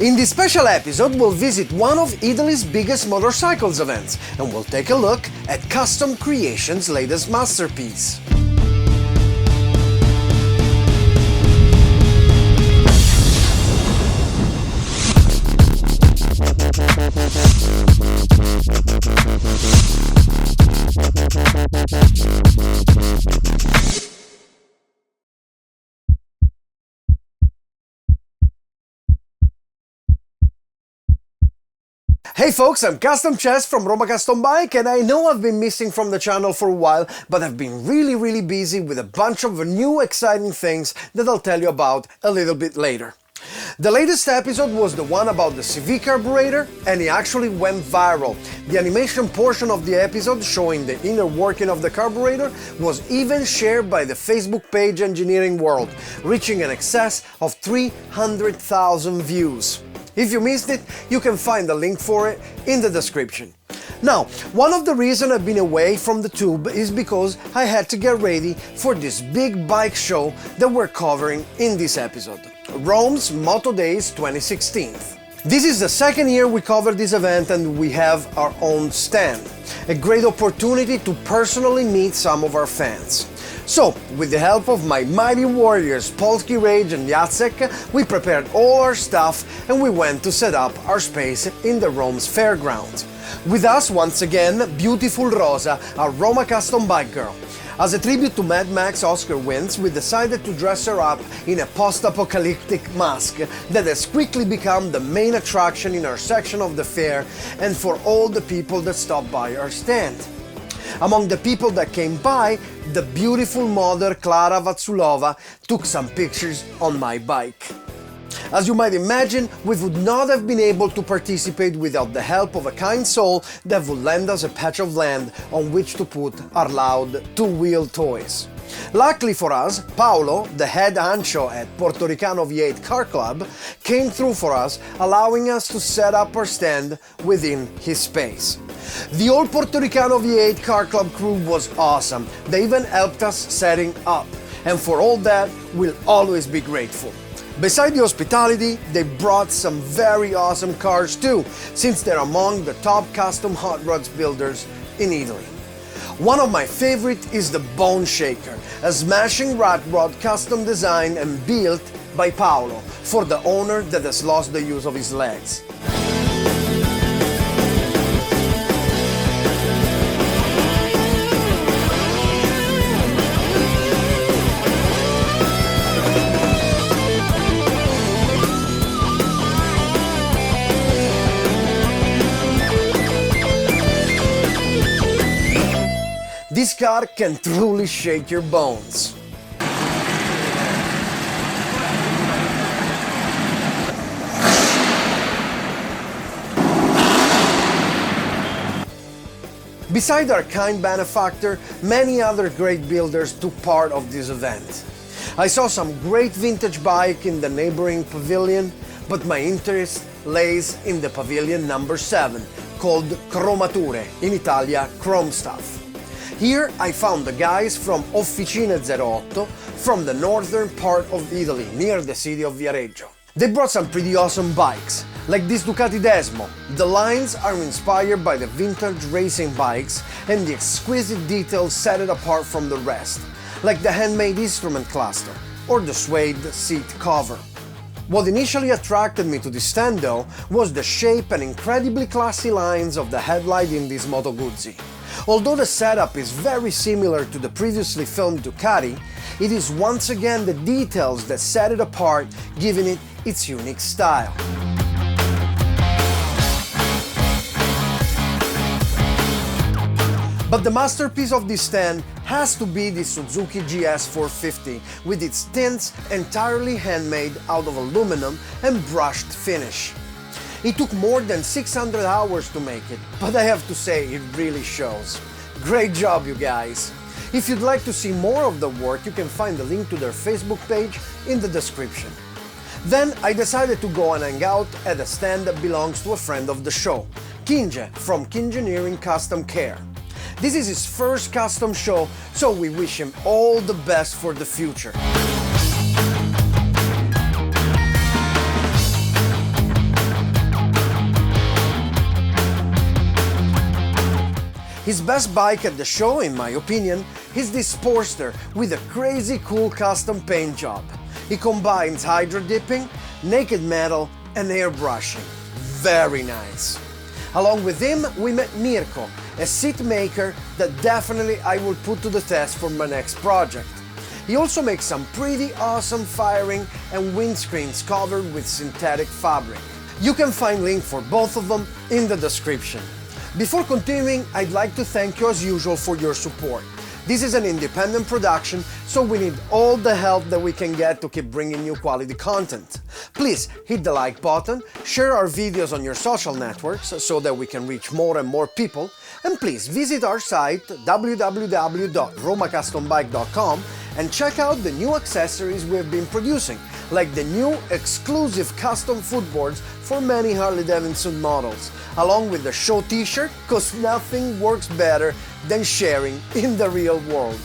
In this special episode, we'll visit one of Italy's biggest motorcycles events, and we'll take a look at Custom Creation's latest masterpiece. Hey folks, I'm Custom Cez from Roma Custom Bike, and I know I've been missing from the channel for a while, but I've been really busy with a bunch of new exciting things that I'll tell you about a little bit later. The latest episode was the one about the CV Carburator, and it actually went viral. The animation portion of the episode showing the inner working of the carburetor was even shared by the Facebook page Engineering World, reaching an excess of 300,000 views. If you missed it, you can find the link for it in the description. Now, one of the reasons I've been away from the tube is because I had to get ready for this big bike show that we're covering in this episode, Rome's Motodays 2016. This is the second year we cover this event and we have our own stand. A great opportunity to personally meet some of our fans. So, with the help of my mighty warriors Polski Rage and Jacek, we prepared all our stuff and we went to set up our space in the Rome's fairgrounds. With us once again, beautiful Rosa, our Roma Custom Bike girl. As a tribute to Mad Max Oscar wins, we decided to dress her up in a post-apocalyptic mask that has quickly become the main attraction in our section of the fair and for all the people that stop by our stand. Among the people that came by, the beautiful mother Clara Vazzulova took some pictures on my bike. As you might imagine, we would not have been able to participate without the help of a kind soul that would lend us a patch of land on which to put our loud two-wheel toys. Luckily for us, Paolo, the head honcho at Porto Ricano V8 Car Club, came through for us, allowing us to set up our stand within his space. The old Porto Ricano V8 Car Club crew was awesome. They even helped us setting up, and for all that, we'll always be grateful. Beside the hospitality, they brought some very awesome cars too, since they're among the top custom hot rods builders in Italy. One of my favorite is the Bone Shaker, a smashing rat rod custom designed and built by Paolo for the owner that has lost the use of his legs. This car can truly shake your bones. Besides our kind benefactor, many other great builders took part of this event. I saw some great vintage bike in the neighboring pavilion, but my interest lays in the pavilion number 7, called Cromature, in Italia, Chrome Stuff. Here I found the guys from Officine 08 from the northern part of Italy, near the city of Viareggio. They brought some pretty awesome bikes, like this Ducati Desmo. The lines are inspired by the vintage racing bikes and the exquisite details set it apart from the rest, like the handmade instrument cluster or the suede seat cover. What initially attracted me to this stand though was the shape and incredibly classy lines of the headlight in this Moto Guzzi. Although the setup is very similar to the previously filmed Ducati, it is once again the details that set it apart, giving it its unique style. But the masterpiece of this stand has to be the Suzuki GS 450 with its tints entirely handmade out of aluminum and brushed finish. It took more than 600 hours to make it, but I have to say it really shows. Great job, you guys! If you'd like to see more of the work, you can find the link to their Facebook page in the description. Then I decided to go and hang out at a stand that belongs to a friend of the show, Kinje from Kingineering Custom Care. This is his first custom show, so we wish him all the best for the future. His best bike at the show, in my opinion, is this Sportster with a crazy cool custom paint job. He combines hydro dipping, naked metal and airbrushing. Very nice. Along with him, we met Mirko, a seat maker that definitely I will put to the test for my next project. He also makes some pretty awesome firing and windscreens covered with synthetic fabric. You can find link for both of them in the description. Before continuing, I'd like to thank you as usual for your support. This is an independent production, so we need all the help that we can get to keep bringing you quality content. Please hit the like button, share our videos on your social networks so that we can reach more and more people, and please visit our site www.romacustomBike.com and check out the new accessories we have been producing, like the new exclusive custom footboards for many Harley Davidson models, along with the show t-shirt, cause nothing works better than sharing in the real world.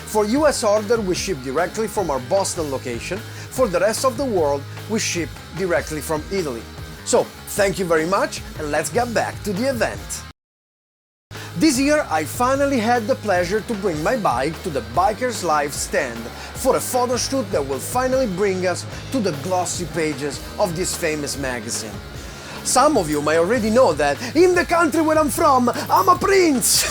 For US order, we ship directly from our Boston location. For the rest of the world, we ship directly from Italy. So, thank you very much, and let's get back to the event. This year, I finally had the pleasure to bring my bike to the Bikers Live stand for a photo shoot that will finally bring us to the glossy pages of this famous magazine. Some of you may already know that in the country where I'm from, I'm a prince!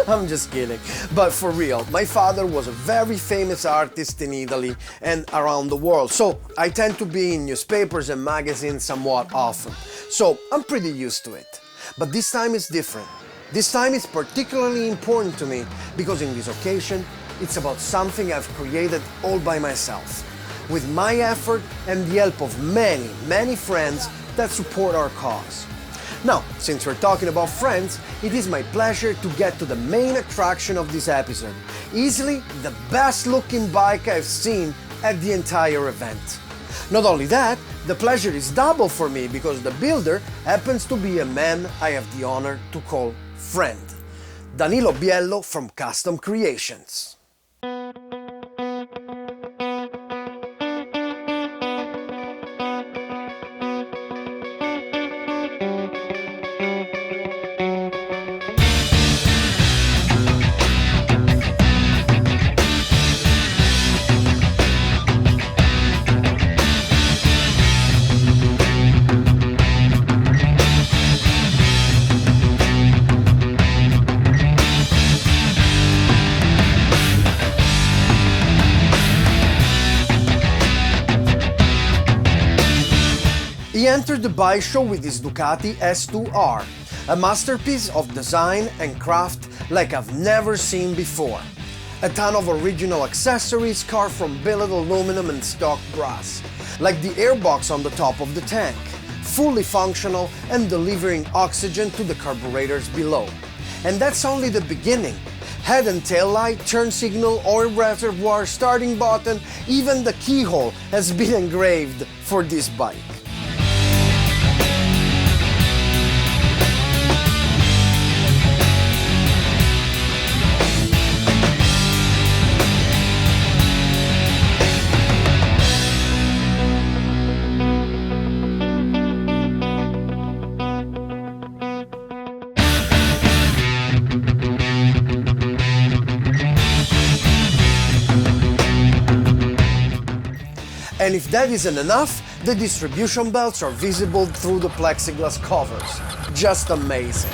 I'm just kidding. But for real, my father was a very famous artist in Italy and around the world, so I tend to be in newspapers and magazines somewhat often. So I'm pretty used to it. But this time is different. This time is particularly important to me because in this occasion, it's about something I've created all by myself, with my effort and the help of many, many friends that support our cause. Now, since we're talking about friends, it is my pleasure to get to the main attraction of this episode, easily the best looking bike I've seen at the entire event. Not only that, the pleasure is double for me because the builder happens to be a man I have the honor to call friend. Danilo Biello from Custom Creations. He entered the bike show with his Ducati S2R, a masterpiece of design and craft like I've never seen before. A ton of original accessories carved from billet aluminum and stock brass, like the airbox on the top of the tank, fully functional and delivering oxygen to the carburetors below. And that's only the beginning. Head and tail light, turn signal, oil reservoir, starting button, even the keyhole has been engraved for this bike. And if that isn't enough, the distribution belts are visible through the plexiglass covers. Just amazing.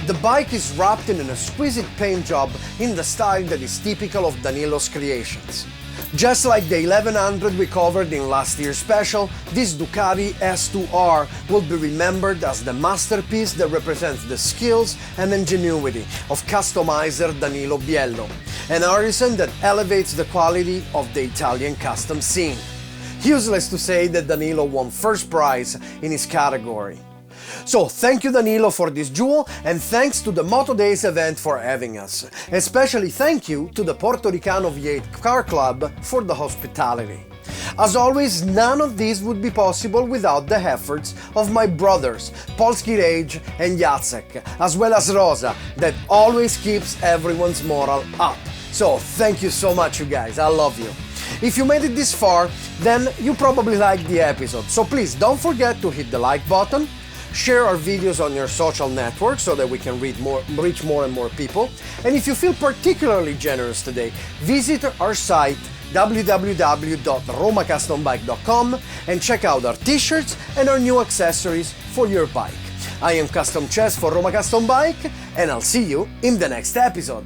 The bike is wrapped in an exquisite paint job in the style that is typical of Danilo's creations. Just like the 1100 we covered in last year's special, this Ducati S2R will be remembered as the masterpiece that represents the skills and ingenuity of customizer Danilo Biello, an artisan that elevates the quality of the Italian custom scene. Useless to say that Danilo won first prize in his category. So thank you Danilo for this jewel, and thanks to the Motodays event for having us. Especially thank you to the Porto Ricano V8 Car Club for the hospitality. As always, none of this would be possible without the efforts of my brothers, Polski Rage and Jacek, as well as Rosa, that always keeps everyone's morale up. So thank you so much, you guys, I love you. If you made it this far, then you probably liked the episode, so please don't forget to hit the like button, share our videos on your social networks so that we can reach more and more people, and if you feel particularly generous today, visit our site www.romacustombike.com and check out our t-shirts and our new accessories for your bike. I am Custom Cez for Roma Custom Bike, and I'll see you in the next episode.